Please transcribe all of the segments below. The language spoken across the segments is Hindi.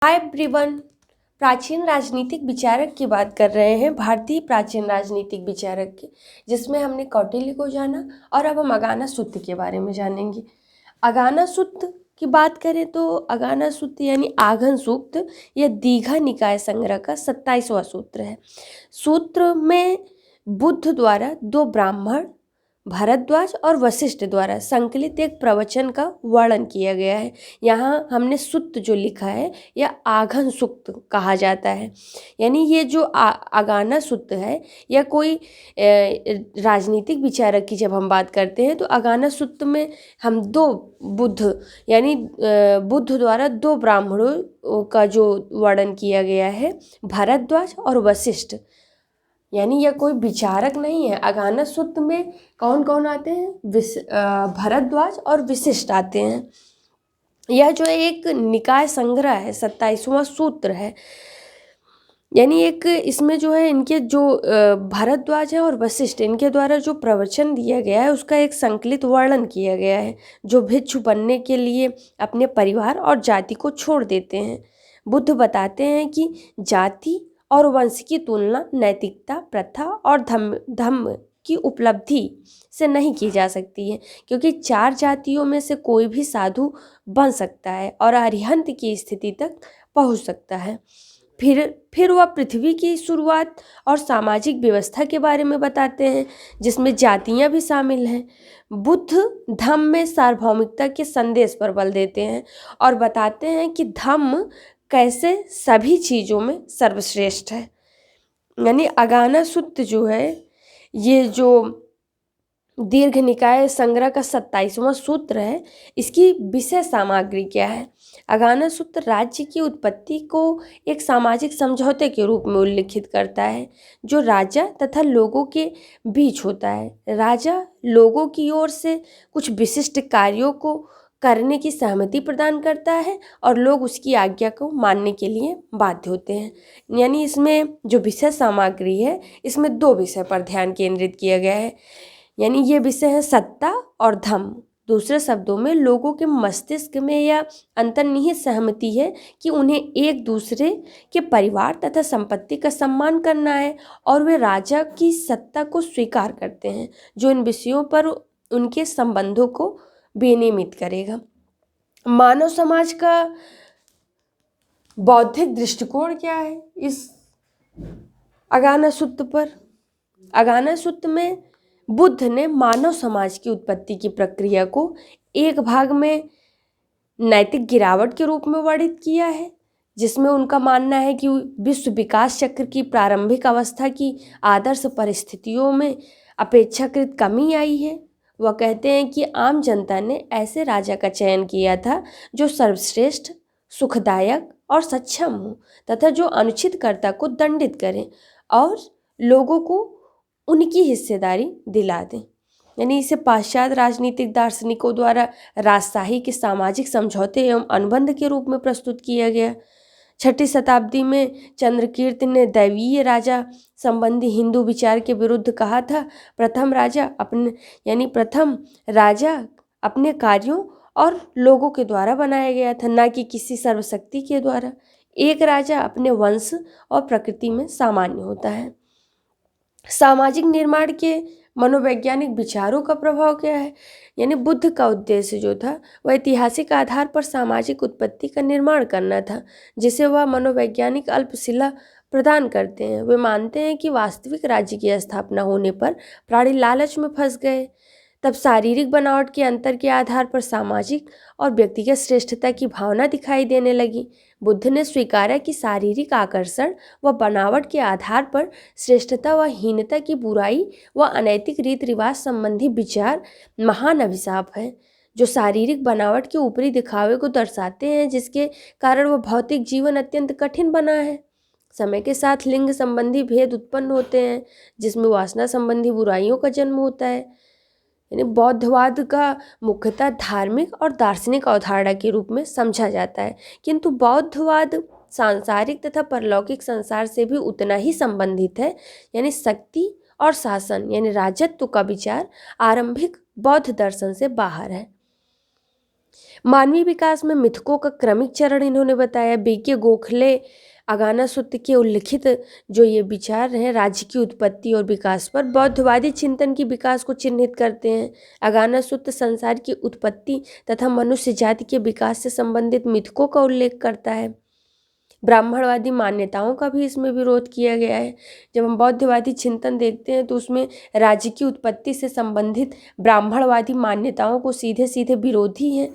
Hi everyone. प्राचीन राजनीतिक विचारक की बात कर रहे हैं, भारतीय प्राचीन राजनीतिक विचारक की, जिसमें हमने कौटिल्य को जाना और अब हम अगानासुत्त के बारे में जानेंगे। अगानासुत्त की बात करें तो अगानासुत्त यानी आघन सूक्त यह दीघा निकाय संग्रह का 27वां सूत्र है। सूत्र में बुद्ध द्वारा दो ब्राह्मण भारद्वाज और वशिष्ठ द्वारा संकलित एक प्रवचन का वर्णन किया गया है। यहाँ हमने सुत्त जो लिखा है यह आघन सुक्त कहा जाता है। यानी ये जो अगाना सुत्त है यह कोई राजनीतिक विचारक की जब हम बात करते हैं तो अगाना सुत्त में हम दो बुद्ध यानी बुद्ध द्वारा दो ब्राह्मणों का जो वर्णन किया गया है, भारद्वाज और वशिष्ठ। यानी यह कोई विचारक नहीं है। अगाना सूक्त में कौन कौन आते हैं? भारद्वाज और वशिष्ठ आते हैं। यह जो एक निकाय संग्रह है, 27वां सूत्र है। यानी एक इसमें जो है इनके जो भारद्वाज है और वशिष्ठ इनके द्वारा जो प्रवचन दिया गया है उसका एक संकलित वर्णन किया गया है, जो भिक्षु बनने के लिए अपने परिवार और जाति को छोड़ देते हैं। बुद्ध बताते हैं कि जाति और वंश की तुलना नैतिकता, प्रथा और धम्म की उपलब्धि से नहीं की जा सकती है, क्योंकि चार जातियों में से कोई भी साधु बन सकता है और अरिहंत की स्थिति तक पहुंच सकता है। फिर वह पृथ्वी की शुरुआत और सामाजिक व्यवस्था के बारे में बताते हैं, जिसमें जातियां भी शामिल हैं। बुद्ध धम्म में सार्वभौमिकता के संदेश पर बल देते हैं और बताते हैं कि धम्म कैसे सभी चीज़ों में सर्वश्रेष्ठ है। यानी अगानासुत्त जो है ये जो दीर्घ निकाय संग्रह का 27वां सूत्र है, इसकी विषय सामग्री क्या है? अगानासुत्त राज्य की उत्पत्ति को एक सामाजिक समझौते के रूप में उल्लिखित करता है, जो राजा तथा लोगों के बीच होता है। राजा लोगों की ओर से कुछ विशिष्ट कार्यों को करने की सहमति प्रदान करता है और लोग उसकी आज्ञा को मानने के लिए बाध्य होते हैं। यानी इसमें जो विषय सामग्री है इसमें दो विषय पर ध्यान केंद्रित किया गया है। यानी ये विषय है सत्ता और धम्म। दूसरे शब्दों में लोगों के मस्तिष्क में यह अंतर्निहित सहमति है कि उन्हें एक दूसरे के परिवार तथा संपत्ति का सम्मान करना है और वे राजा की सत्ता को स्वीकार करते हैं, जो इन विषयों पर उनके संबंधों को विनियमित करेगा। मानव समाज का बौद्धिक दृष्टिकोण क्या है इस अगानासुत्त पर? अगानासुत्त में बुद्ध ने मानव समाज की उत्पत्ति की प्रक्रिया को एक भाग में नैतिक गिरावट के रूप में वर्णित किया है, जिसमें उनका मानना है कि विश्व विकास चक्र की प्रारंभिक अवस्था की आदर्श परिस्थितियों में अपेक्षाकृत कमी आई है। वह कहते हैं कि आम जनता ने ऐसे राजा का चयन किया था जो सर्वश्रेष्ठ, सुखदायक और सक्षम हो तथा जो अनुचितकर्ता को दंडित करें और लोगों को उनकी हिस्सेदारी दिला दें। यानी इसे पाश्चात्य राजनीतिक दार्शनिकों द्वारा राजशाही के सामाजिक समझौते एवं अनुबंध के रूप में प्रस्तुत किया गया। 6ठी शताब्दी में चंद्रकीर्ति ने दैवीय राजा संबंधी हिंदू विचार के विरुद्ध कहा था, प्रथम राजा अपने कार्यों और लोगों के द्वारा बनाया गया था, न कि किसी सर्वशक्ति के द्वारा। एक राजा अपने वंश और प्रकृति में सामान्य होता है। सामाजिक निर्माण के मनोवैज्ञानिक विचारों का प्रभाव क्या है? यानी बुद्ध का उद्देश्य जो था वह ऐतिहासिक आधार पर सामाजिक उत्पत्ति का निर्माण करना था, जिसे वह मनोवैज्ञानिक अल्पशिला प्रदान करते हैं। वे मानते हैं कि वास्तविक राज्य की स्थापना होने पर प्राणी लालच में फंस गए, तब शारीरिक बनावट के अंतर के आधार पर सामाजिक और व्यक्तिगत श्रेष्ठता की भावना दिखाई देने लगी। बुद्ध ने स्वीकारा कि शारीरिक आकर्षण व बनावट के आधार पर श्रेष्ठता व हीनता की बुराई व अनैतिक रीति रिवाज संबंधी विचार महान अभिशाप है, जो शारीरिक बनावट के ऊपरी दिखावे को दर्शाते हैं, जिसके कारण वह भौतिक जीवन अत्यंत कठिन बना है। समय के साथ लिंग संबंधी भेद उत्पन्न होते हैं, जिसमें वासना संबंधी बुराइयों का जन्म होता है। यानी बौद्धवाद का मुख्यतः धार्मिक और दार्शनिक अवधारणा के रूप में समझा जाता है, किंतु बौद्धवाद सांसारिक तथा परलौकिक संसार से भी उतना ही संबंधित है। यानी शक्ति और शासन यानी राजत्व का विचार आरंभिक बौद्ध दर्शन से बाहर है। मानवीय विकास में मिथकों का क्रमिक चरण इन्होंने बताया। बीके गोखले अगाना सुत्त के उल्लिखित जो ये विचार हैं राज्य की उत्पत्ति और विकास पर बौद्धवादी चिंतन की विकास को चिन्हित करते हैं। अगाना सुत्त संसार की उत्पत्ति तथा मनुष्य जाति के विकास से संबंधित मिथकों का उल्लेख करता है। ब्राह्मणवादी मान्यताओं का भी इसमें विरोध किया गया है। जब हम बौद्धवादी चिंतन देखते हैं तो उसमें राज्य की उत्पत्ति से संबंधित ब्राह्मणवादी मान्यताओं को सीधे सीधे विरोधी हैं।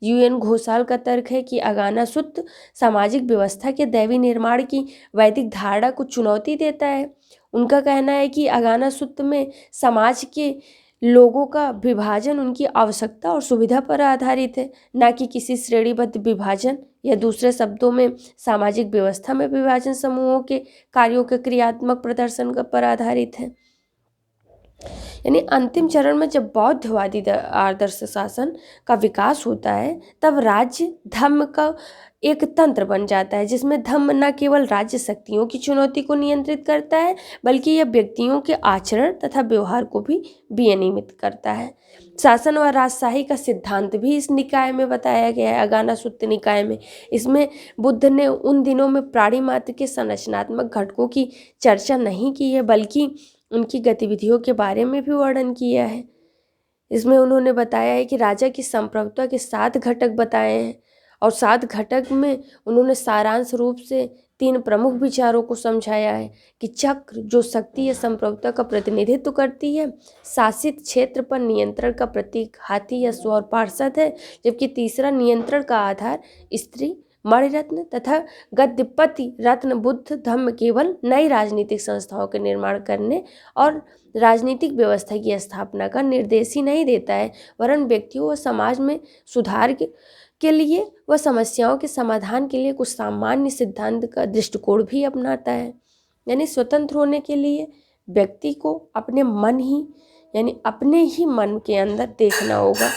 UN घोषाल का तर्क है कि अगाना सुत्त सामाजिक व्यवस्था के दैवी निर्माण की वैदिक धारणा को चुनौती देता है। उनका कहना है कि अगाना सुत्त में समाज के लोगों का विभाजन उनकी आवश्यकता और सुविधा पर आधारित है, न कि किसी श्रेणीबद्ध विभाजन या दूसरे शब्दों में सामाजिक व्यवस्था में विभाजन समूहों के कार्यों के क्रियात्मक प्रदर्शन पर आधारित है। यानी अंतिम चरण में जब बौद्धवादी आदर्श शासन का विकास होता है तब राज्य धर्म का एक तंत्र बन जाता है, जिसमें धर्म न केवल राज्य शक्तियों की चुनौती को नियंत्रित करता है बल्कि यह व्यक्तियों के आचरण तथा व्यवहार को भी विनियमित करता है। शासन व राजशाही का सिद्धांत भी इस निकाय में बताया गया है, अगाना सुत्त निकाय में। इसमें बुद्ध ने उन दिनों में प्राणी मात्र के संरचनात्मक घटकों की चर्चा नहीं की है बल्कि उनकी गतिविधियों के बारे में भी वर्णन किया है। इसमें उन्होंने बताया है कि राजा की संप्रभुता के 7 घटक बताए हैं और 7 घटक में उन्होंने सारांश रूप से 3 प्रमुख विचारों को समझाया है कि चक्र जो शक्ति या संप्रभुता का प्रतिनिधित्व करती है, शासित क्षेत्र पर नियंत्रण का प्रतीक हाथी या स्व और पार्षद है, जबकि तीसरा नियंत्रण का आधार स्त्री मणिरत्न तथा गद्यपति रत्न बुद्ध धम्म केवल नई राजनीतिक संस्थाओं के निर्माण करने और राजनीतिक व्यवस्था की स्थापना का निर्देश ही नहीं देता है, वरन व्यक्तियों व समाज में सुधार के लिए व समस्याओं के समाधान के लिए कुछ सामान्य सिद्धांत का दृष्टिकोण भी अपनाता है। यानी स्वतंत्र होने के लिए व्यक्ति को अपने मन के अंदर देखना होगा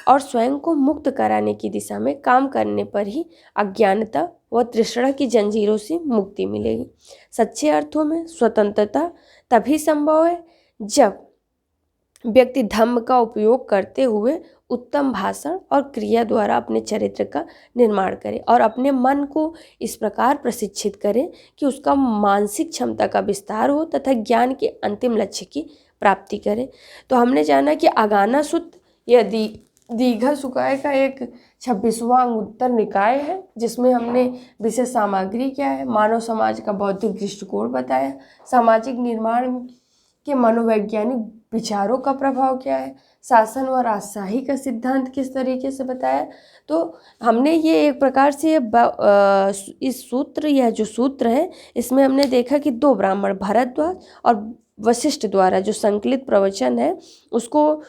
और स्वयं को मुक्त कराने की दिशा में काम करने पर ही अज्ञानता व तृष्णा की जंजीरों से मुक्ति मिलेगी। सच्चे अर्थों में स्वतंत्रता तभी संभव है जब व्यक्ति धम्म का उपयोग करते हुए उत्तम भाषण और क्रिया द्वारा अपने चरित्र का निर्माण करे और अपने मन को इस प्रकार प्रशिक्षित करे कि उसका मानसिक क्षमता का विस्तार हो तथा ज्ञान के अंतिम लक्ष्य की प्राप्ति करे। तो हमने जाना कि अगाना सुत्त यह दीघा सुकाय का एक 26वां अंगुत्तर निकाय है, जिसमें हमने विषय सामग्री क्या है, मानव समाज का बौद्धिक दृष्टिकोण बताया, सामाजिक निर्माण के मनोवैज्ञानिक विचारों का प्रभाव क्या है, शासन व राजशाही का सिद्धांत किस तरीके से बताया। तो हमने ये एक प्रकार से इस सूत्र, यह जो सूत्र है इसमें हमने देखा कि 2 ब्राह्मण भरद्वाज और वशिष्ठ द्वारा जो संकलित प्रवचन है उसको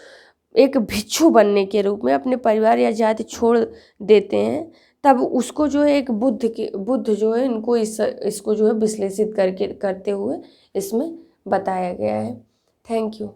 एक भिक्षु बनने के रूप में अपने परिवार या जाति छोड़ देते हैं, तब उसको जो है एक बुद्ध जो है इनको इसको जो है विश्लेषित करते हुए इसमें बताया गया है। Thank you.